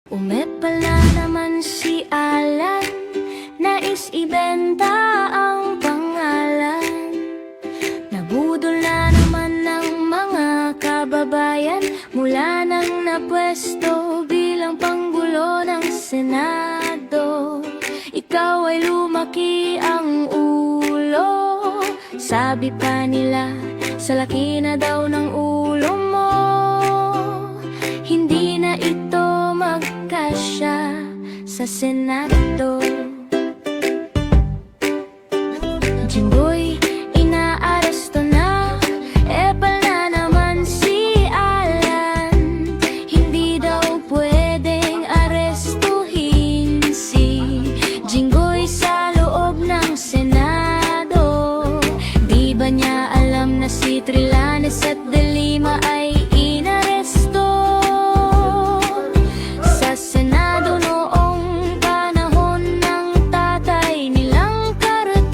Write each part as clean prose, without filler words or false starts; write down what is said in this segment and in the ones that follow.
Umepala naman si Alan, nais ibenta ang pangalan. Nabudol na naman ng mga kababayan mula nang napwesto bilang panggulo ng Senado. Ikaw ay lumaki ang ulo, sabi pa nila, sa laki na daw ng ulo mo. Hindi na ito magkasya sa Senado. Jimboy, inaaresto na, epal na naman si Alan. Hindi daw pwedeng arestuhin si Jinggoy sa loob ng Senado. Di ba niya alam na si Trillanes at De Lima ay inaresto sa Senado noong panahon ng tatay nilang Cardon?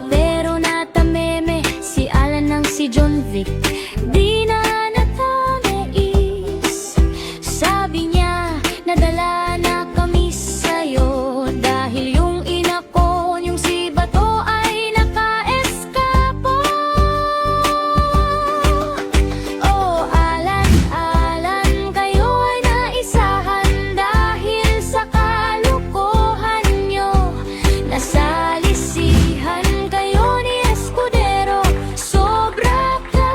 Pero natameme si Alan ng si John Vic, di na natamais. Sabi niya, nadala na kami sa'yo dahil yung ina ko, yung si Bato ay naka-eskapo. Oh, Alan, Alan, kayo ay naisahan dahil sa kalukuhan nyo. Nasalisihan kayo ni Escudero, sobra ka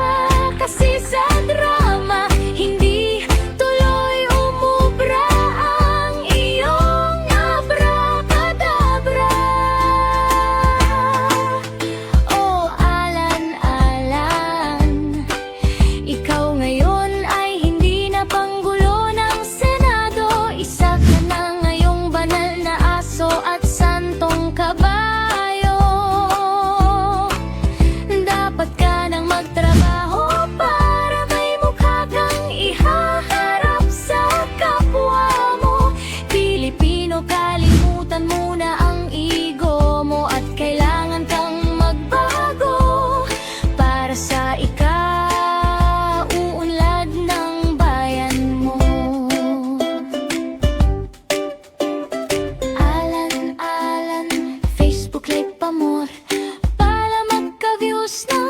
kasi sa drama. Hindi tuloy umubra ang iyong abracadabra. Oh, Alan, Alan, ikaw ngayon ay hindi na panggulo ng Senado. Isa ka na ngayong banal na aso at santong kabayo. Dapat ka nang magtrabaho para may mukha kang ihaharap sa kapwa mo. Pilipino, kalimutan mo na ang ego mo at kailangan kang magbago para sa ikauunlad ng bayan mo. Alan, Alan, Facebook Live pa more para magka-views na